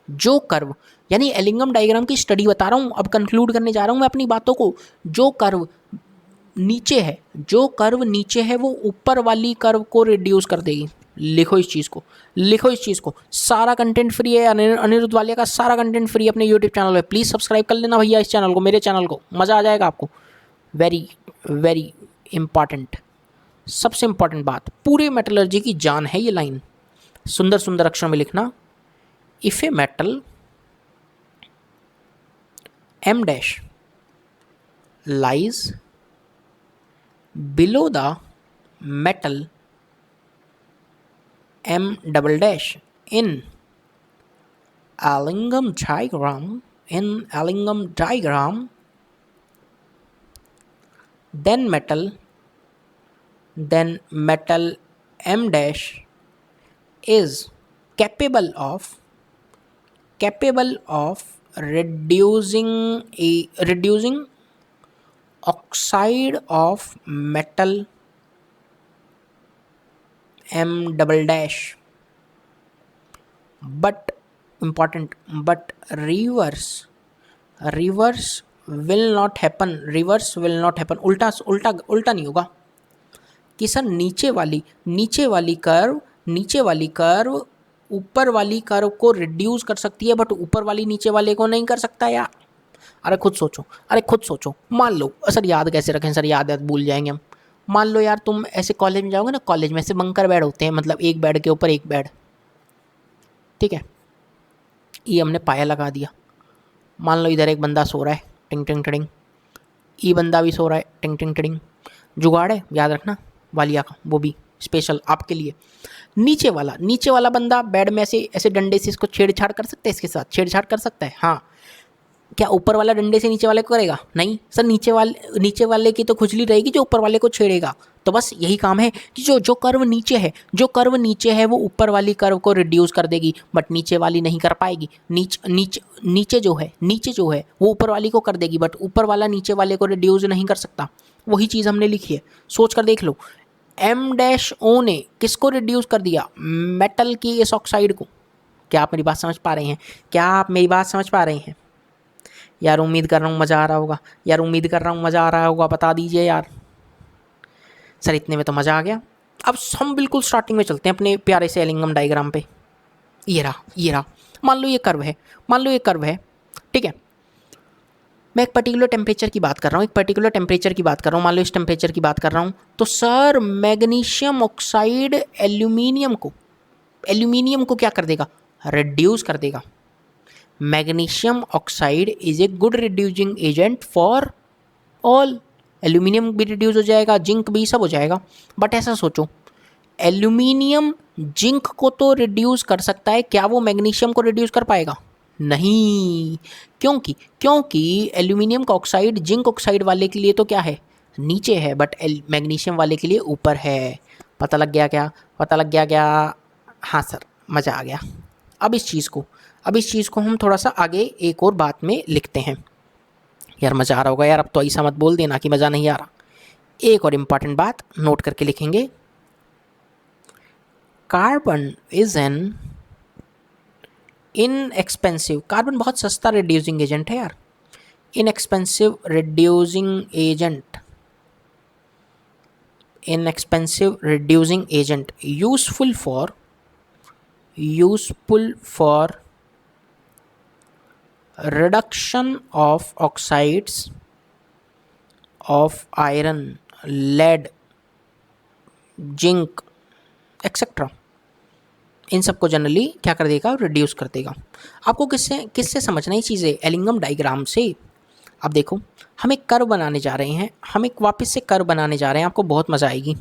जो कर्व, यानी एलिंगम डायग्राम की स्टडी बता रहा हूँ, अब कंक्लूड करने जा रहा हूँ मैं अपनी बातों को। जो कर्व नीचे है वो ऊपर वाली कर्व को रिड्यूस कर देगी। लिखो इस चीज़ को, सारा कंटेंट फ्री है, अनिरुद्ध वालिया का सारा कंटेंट फ्री है अपने यूट्यूब चैनल पे। प्लीज़ सब्सक्राइब कर लेना भैया इस चैनल को, मेरे चैनल को, मज़ा आ जाएगा आपको। वेरी वेरी इंपॉर्टेंट, सबसे इंपॉर्टेंट बात, पूरे मेटलर्जी की जान है ये लाइन, सुंदर सुंदर अक्षरों में लिखना। If a metal M dash lies below the metal M double dash in Allingham diagram, then metal M dash is capable of reducing oxide of metal M double dash, but important, but reverse will not happen, उल्टा नहीं होगा कि sir नीचे वाली curve ऊपर वाली curve को reduce कर सकती है, बट ऊपर वाली नीचे वाले को नहीं कर सकता यार। अरे खुद सोचो, मान लो, सर याद कैसे रखें सर, याद भूल जाएंगे हम। मान लो यार तुम ऐसे कॉलेज में जाओगे ना, कॉलेज में ऐसे बंकर बेड होते हैं, मतलब एक बेड के ऊपर एक बेड, ठीक है, ये हमने पाया लगा दिया। मान लो इधर एक बंदा सो रहा है, टिंग टिंग टिंग, ये बंदा भी सो रहा है, टिंग टिंग टिंग। जुगाड़ है, याद रखना वालिया का, वो भी स्पेशल आपके लिए। नीचे वाला बंदा बेड में ऐसे डंडे से इसको छेड़छाड़ कर सकता है, इसके साथ छेड़छाड़ कर सकता है, हाँ। क्या ऊपर वाला डंडे से नीचे वाले को करेगा? नहीं सर, नीचे वाले की तो खुजली रहेगी जो ऊपर वाले को छेड़ेगा। तो बस यही काम है कि जो कर्व नीचे है वो ऊपर वाली कर्व को रिड्यूस कर देगी, बट नीचे वाली नहीं कर पाएगी। नीचे जो है वो ऊपर वाली को कर देगी, बट ऊपर वाला नीचे वाले को रिड्यूस नहीं कर सकता। वही चीज़ हमने लिखी है, सोच कर देख लो। M-O ने किसको रिड्यूस कर दिया? मेटल की इस ऑक्साइड को। क्या आप मेरी बात समझ पा रहे हैं? यार उम्मीद कर रहा हूँ मज़ा आ रहा होगा, बता दीजिए यार। सर इतने में तो मज़ा आ गया। अब हम बिल्कुल स्टार्टिंग में चलते हैं अपने प्यारे से एलिंगम डायग्राम पे। ये रहा, मान लो ये कर्व है, ठीक है। मैं एक पर्टिकुलर टेम्परेचर की बात कर रहा हूँ, मान लो इस टेम्परेचर की बात कर रहा हूँ। तो सर मैग्नीशियम ऑक्साइड एल्यूमिनियम को क्या कर देगा? रिड्यूस कर देगा। Magnesium oxide is a good reducing agent for all. Aluminium भी रिड्यूस हो जाएगा, जिंक भी, सब हो जाएगा। बट ऐसा सोचो, एल्यूमिनियम जिंक को तो रिड्यूस कर सकता है, क्या वो मैग्नीशियम को रिड्यूस कर पाएगा? नहीं, क्योंकि एल्यूमिनियम का ऑक्साइड जिंक ऑक्साइड वाले के लिए तो क्या है? नीचे है, बट मैग्नीशियम वाले के लिए ऊपर है। पता लग गया क्या? हाँ सर, मज़ा आ गया। अब इस चीज़ को हम थोड़ा सा आगे एक और बात में लिखते हैं। यार मज़ा आ रहा होगा यार, अब तो ऐसा मत बोल देना कि मज़ा नहीं आ रहा। एक और इम्पॉर्टेंट बात नोट करके लिखेंगे, carbon is an inexpensive, carbon बहुत सस्ता रिड्यूसिंग एजेंट है यार, inexpensive reducing agent, inexpensive reducing agent, useful for reduction of oxides of iron, lead, zinc etcetera, इन सबको जनरली क्या कर देगा, रिड्यूस कर देगा। आपको किससे समझना ही चीज़ें, एलिंगम डायग्राम से। अब देखो हम एक कर्व बनाने जा रहे हैं, हम एक वापस से कर्व बनाने जा रहे हैं, आपको बहुत मज़ा आएगी।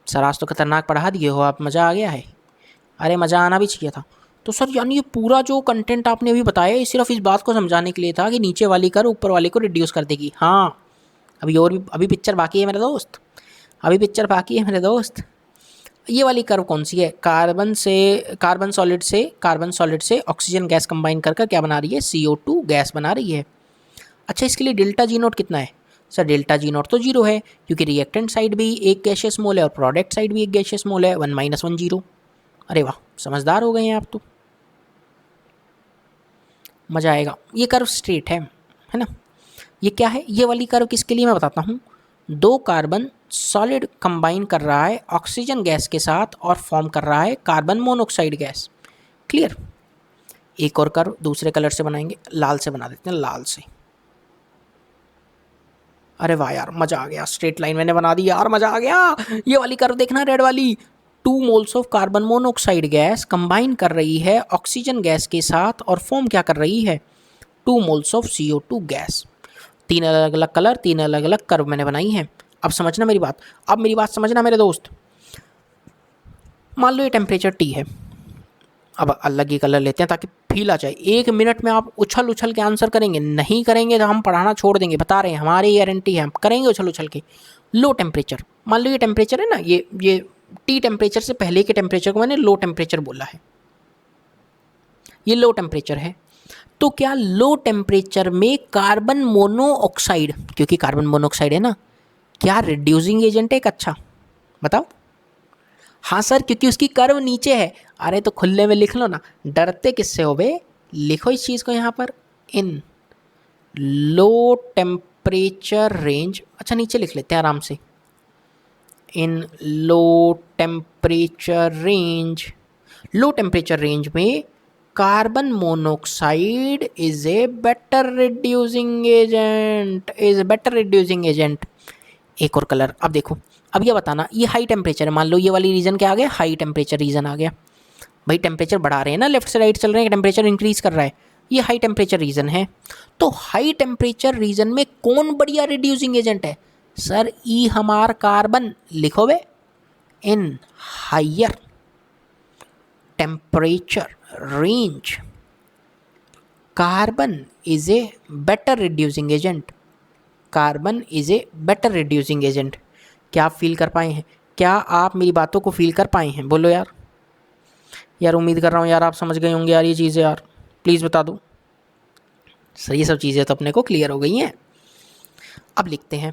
सर आज तो खतरनाक पढ़ा दिए हो आप, मज़ा आ गया है। अरे मज़ा आना भी चाहिए था। तो सर यानी ये पूरा जो कंटेंट आपने अभी बताया ये सिर्फ इस बात को समझाने के लिए था कि नीचे वाली कर्व ऊपर वाले को रिड्यूस कर देगी। हाँ अभी और भी अभी पिक्चर बाकी है मेरे दोस्त, अभी पिक्चर बाकी है मेरे दोस्त। ये वाली कर्व कौन सी है, कार्बन सॉलिड से ऑक्सीजन गैस कंबाइन कर क्या बना रही है, CO2 गैस बना रही है। अच्छा इसके लिए डेल्टा जी नोट कितना है, सर डेल्टा जी नोट तो 0 है क्योंकि रिएक्टेंट साइड भी एक गैशियस मोल है और प्रोडक्ट साइड भी एक गैशियस मोल है, 1 - 1 0। अरे वाह समझदार हो गए हैं आप तो, मज़ा आएगा। ये कर्व स्ट्रेट है ना। ये क्या है, ये वाली कर्व किसके लिए मैं बताता हूँ, 2 कार्बन सॉलिड कंबाइन कर रहा है ऑक्सीजन गैस के साथ और फॉर्म कर रहा है कार्बन मोनोऑक्साइड गैस। क्लियर। एक और कर्व दूसरे कलर से बनाएंगे, लाल से बना देते हैं, लाल से। अरे वाह यार मज़ा आ गया, स्ट्रेट लाइन मैंने बना दी यार, मज़ा आ गया। ये वाली कर्व देखना, रेड वाली, 2 moles of carbon monoxide gas combine कर रही है ऑक्सीजन गैस के साथ और फॉर्म क्या कर रही है, 2 मोल्स ऑफ CO2 गैस। 3 अलग अलग कलर, 3 अलग अलग कर्व मैंने बनाई हैं। अब समझना मेरी बात, अब मेरी बात समझना मेरे दोस्त। मान लो ये टेम्परेचर T है, अब अलग ही कलर लेते हैं ताकि फील आ जाए। 1 मिनट में आप उछल उछल के आंसर करेंगे, नहीं करेंगे तो हम पढ़ाना छोड़ देंगे, बता रहे हैं, हमारी गारंटी है, हम करेंगे उछल उछल के। लो टेम्परेचर, मान लो ये टेम्परेचर है ना, ये T टेम्परेचर से पहले के टेम्परेचर को मैंने लो टेम्परेचर बोला है, ये लो टेम्परेचर है। तो क्या लो टेम्परेचर में कार्बन मोनोऑक्साइड, क्योंकि कार्बन मोनोऑक्साइड है ना, क्या रिड्यूसिंग एजेंट है एक, अच्छा बताओ। हाँ सर क्योंकि उसकी कर्व नीचे है। अरे तो खुले में लिख लो ना, डरते किससे हो बे, लिखो इस चीज़ को यहाँ पर, इन लो टेम्परेचर रेंज, अच्छा नीचे लिख लेते हैं आराम से, इन लो टेम्परेचर रेंज में carbon monoxide is a better reducing agent, एक और कलर। अब देखो, अब ये बताना, ये हाई टेम्परेचर है, मान लो ये वाली रीजन क्या आ गया, हाई टेम्परेचर रीजन आ गया। भाई टेम्परेचर बढ़ा रहे हैं ना, लेफ्ट से राइट चल रहे हैं, टेम्परेचर इंक्रीज कर रहा है, ये हाई टेम्परेचर रीजन है। तो हाई टेम्परेचर रीजन में कौन बढ़िया रिड्यूसिंग एजेंट है, सर ई हमार कार्बन, लिखो वे, in higher temperature range carbon is a better reducing agent, carbon is a better reducing agent. क्या आप फील कर पाए हैं, क्या आप मेरी बातों को फील कर पाए हैं, बोलो यार। यार उम्मीद कर रहा हूँ यार आप समझ गए होंगे यार ये चीज़ें, यार प्लीज़ बता दो। सर ये सब चीज़ें तो अपने को क्लियर हो गई हैं। अब लिखते हैं,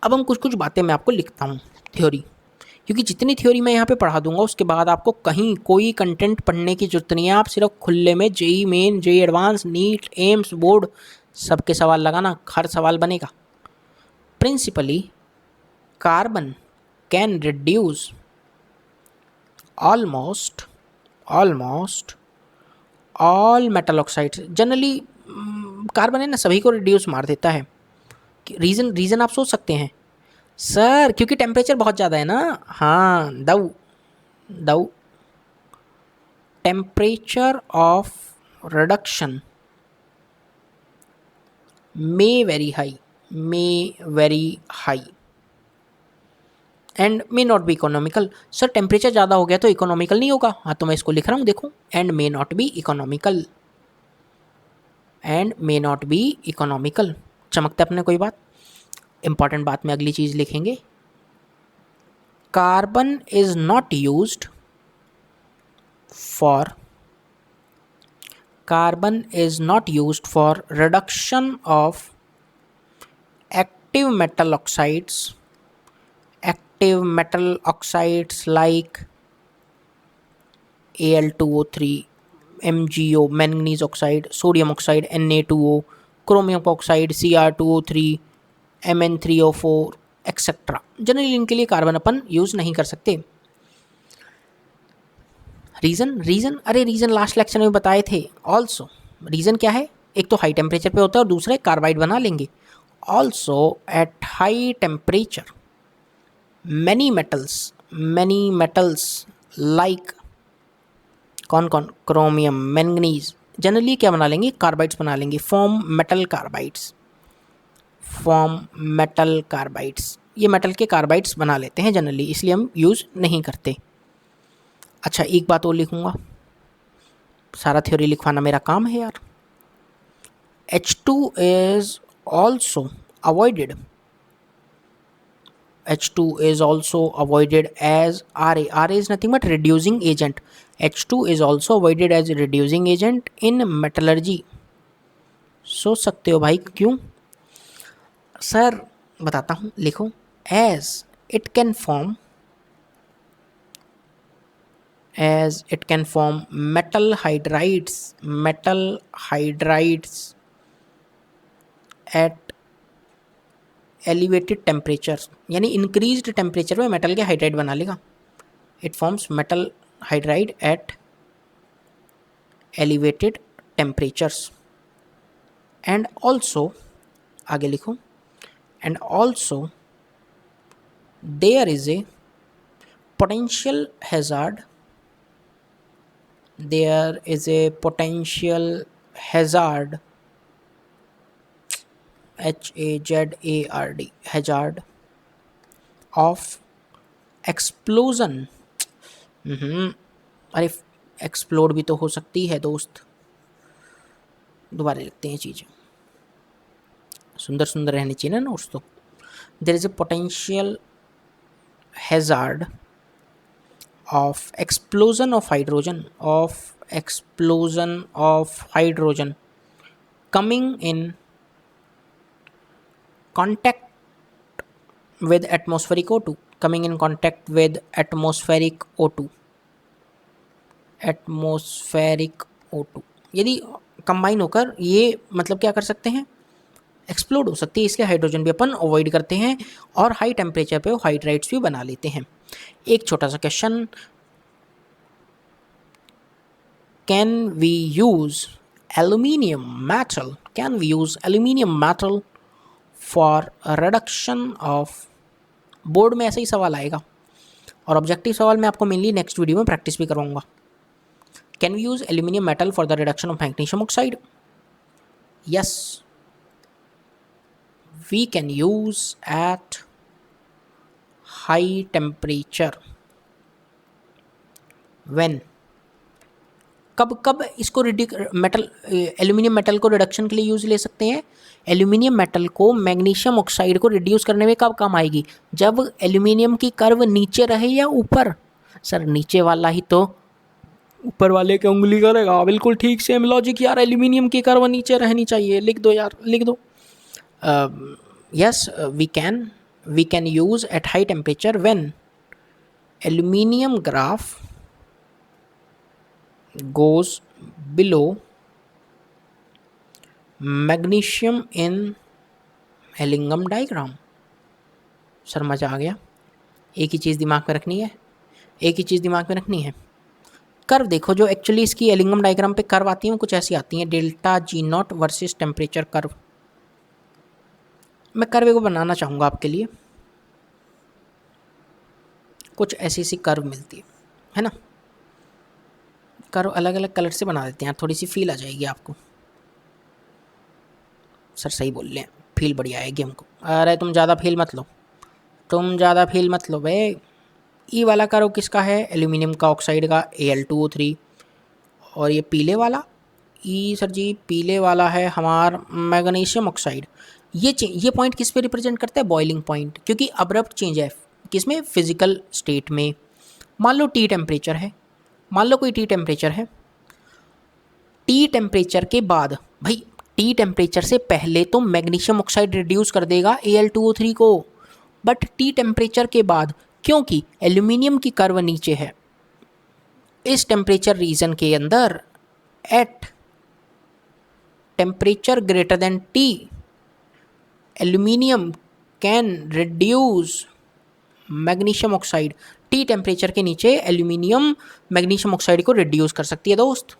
अब हम कुछ कुछ बातें मैं आपको लिखता हूँ थ्योरी, क्योंकि जितनी थ्योरी मैं यहाँ पे पढ़ा दूंगा उसके बाद आपको कहीं कोई कंटेंट पढ़ने की जरूरत नहीं है। आप सिर्फ खुले में JEE Main, JEE Advanced, NEET, AIIMS, board सबके सवाल लगाना, हर सवाल बनेगा। Principally carbon can reduce almost all metal oxides. Generally carbon है ना सभी को रिड्यूस मार देता है। रीज़न आप सोच सकते हैं, सर क्योंकि टेम्परेचर बहुत ज़्यादा है ना। हाँ दऊ temperature of reduction may very high and may not be economical. Sir temperature ज़्यादा हो गया तो इकोनॉमिकल नहीं होगा। हाँ तो मैं इसको लिख रहा हूँ, देखो, and may not be economical, चमकता अपने कोई बात। इंपॉर्टेंट बात में अगली चीज़ लिखेंगे, carbon is not used for carbon is not used for reduction of active metal oxides like Al2O3, MgO, manganese oxide, sodium oxide, Na2O, chromium oxide, Cr2O3, Mn3O4 etcetera. Generally इनके लिए कार्बन अपन use नहीं कर सकते। Reason अरे reason last lecture में बताए थे। Also reason क्या है, एक तो हाई टेम्परेचर पे होता है और दूसरा कार्बाइड बना लेंगे। Also at high temperature many metals like कौन कौन, क्रोमियम, मैंगनीज, जनरली क्या बना लेंगे, कार्बाइड्स बना लेंगे, फॉर्म मेटल कार्बाइड्स। ये मेटल के कार्बाइड्स बना लेते हैं जनरली, इसलिए हम यूज़ नहीं करते। अच्छा एक बात और लिखूँगा, सारा थ्योरी लिखवाना मेरा काम है यार। H2 is also avoided as Ra is nothing but reducing agent. H2 is also avoided as reducing agent in metallurgy। सोच सकते हो भाई क्यों? सर बताता हूँ, लिखो as it can form metal hydrides at elevated temperatures, यानी इंक्रीज्ड टेम्परेचर में मेटल के हाइड्राइड बना लेगा। It forms metal hydride at elevated temperatures and also, आगे लिखो, and also there is a potential hazard hazard of explosion। अरे explode भी तो हो सकती है दोस्त, दोबारा लिखते हैं चीज़ें, सुंदर सुंदर रहनी चाहिए ना नोट्स तो। There is a potential hazard of explosion of hydrogen coming in contact with atmospheric O2 यदि कंबाइन होकर ये मतलब क्या कर सकते हैं, एक्सप्लोड हो सकती है, इसलिए हाइड्रोजन भी अपन अवॉइड करते हैं और हाई टेम्परेचर पे वो हाइड्राइड्स भी बना लेते हैं। एक छोटा सा question, can we use aluminium metal for reduction of, board में ऐसा ही सवाल आएगा और ऑब्जेक्टिव सवाल मैं आपको मेनली नेक्स्ट वीडियो में प्रैक्टिस भी करवाऊंगा। Can we use aluminium metal for the reduction of magnesium oxide? Yes, we can use at high temperature when, कब इसको एल्यूमिनियम मेटल को रिडक्शन के लिए यूज ले सकते हैं? एल्यूमिनियम मेटल को मैग्नीशियम ऑक्साइड को रिड्यूस करने में कब काम आएगी? जब एल्यूमिनियम की कर्व नीचे रहे या ऊपर? सर नीचे वाला ही तो ऊपर वाले के उंगली करेगा। बिल्कुल ठीक, सेम लॉजिक यार, एल्यूमिनियम की कर्व नीचे रहनी चाहिए। लिख दो यार, लिख दो। Yes, we can use at high temperature when aluminium graph goes below magnesium in Ellingham diagram। Sir मज़ा आ गया। एक ही चीज़ दिमाग में रखनी है, कर्व देखो जो एक्चुअली इसकी एलिंगम डायग्राम पे कर्व आती हैं कुछ ऐसी आती हैं, delta G not versus temperature curve. मैं कर्व को बनाना चाहूँगा आपके लिए, कुछ ऐसी सी कर्व मिलती है ना, कर्व अलग अलग कलर से बना देते हैं, थोड़ी सी फील आ जाएगी आपको। सर सही बोल रहे हैं, फील बढ़िया आएगी हमको। अरे तुम ज़्यादा फील मत लो भाई। ई वाला कर्व किसका है? एल्यूमिनियम का ऑक्साइड का, Al2O3। और ये पीले वाला सर जी पीले वाला है हमारा मैग्नीशियम ऑक्साइड। ये पॉइंट किस पे रिप्रेजेंट करता है? बॉइलिंग पॉइंट, क्योंकि अब्रप्ट चेंज है किसमें? फिजिकल स्टेट में। मान लो T टेम्परेचर है, मान लो कोई टी टेम्परेचर है, टी टेम्परेचर के बाद, भाई टी टेम्परेचर से पहले तो मैग्नीशियम ऑक्साइड रिड्यूस कर देगा Al2O3 को, बट टी टेम्परेचर के बाद क्योंकि एल्यूमिनियम की कर्व नीचे है, इस टेम्परेचर रीजन के अंदर at temperature greater than T aluminium can reduce magnesium oxide. T temperature के नीचे एल्यूमिनियम मैग्नीशियम ऑक्साइड को रिड्यूस कर सकती है दोस्त,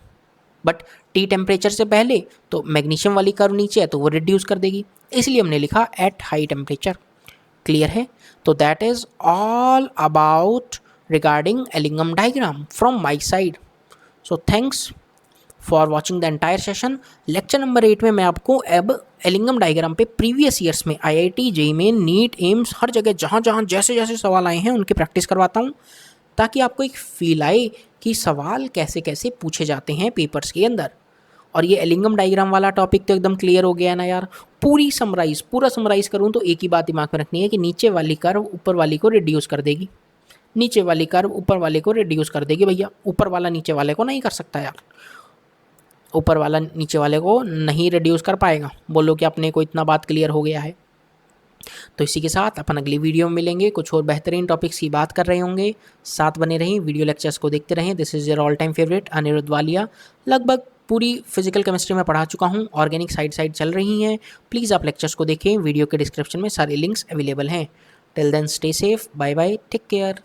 बट टी टेम्परेचर से पहले तो मैग्नीशियम वाली कर्व नीचे है तो वो रिड्यूस कर देगी, इसलिए हमने लिखा एट हाई टेम्परेचर। क्लियर है? तो that is all about regarding Ellingham diagram from my side. So thanks for watching the entire session. Lecture number 8 में मैं आपको अब एलिंगम डायग्राम पे प्रीवियस ईयर्स में IIT, JEE Main, NEET, AIIMS, हर जगह जहाँ जहाँ जैसे जैसे सवाल आए हैं उनकी प्रैक्टिस करवाता हूँ, ताकि आपको एक फील आए कि सवाल कैसे कैसे पूछे जाते हैं पेपर्स के अंदर। और ये एलिंगम डायग्राम वाला टॉपिक तो एकदम क्लियर हो गया ना यार। पूरा समराइज़ करूँ तो एक ही बात दिमाग में रखनी है कि नीचे वाली कर्व ऊपर वाली को रिड्यूस कर देगी, नीचे वाली कर्व ऊपर वाले को रिड्यूस कर देगी। भैया ऊपर वाला नीचे वाले को नहीं कर सकता यार, ऊपर वाला नीचे वाले को नहीं रिड्यूस कर पाएगा। बोलो कि अपने को इतना बात क्लियर हो गया है। तो इसी के साथ अपन अगली वीडियो में मिलेंगे, कुछ और बेहतरीन टॉपिक्स की बात कर रहे होंगे। साथ बने रहें, वीडियो लेक्चर्स को देखते रहें। This is your all time favourite Aniruddh Walia. लगभग पूरी फिजिकल केमिस्ट्री में पढ़ा चुका हूँ, ऑर्गेनिक साइड चल रही हैं। प्लीज़ आप लेक्चर्स को देखें, वीडियो के डिस्क्रिप्शन में सारे लिंक्स अवेलेबल हैं। Till then stay safe, bye bye, take care.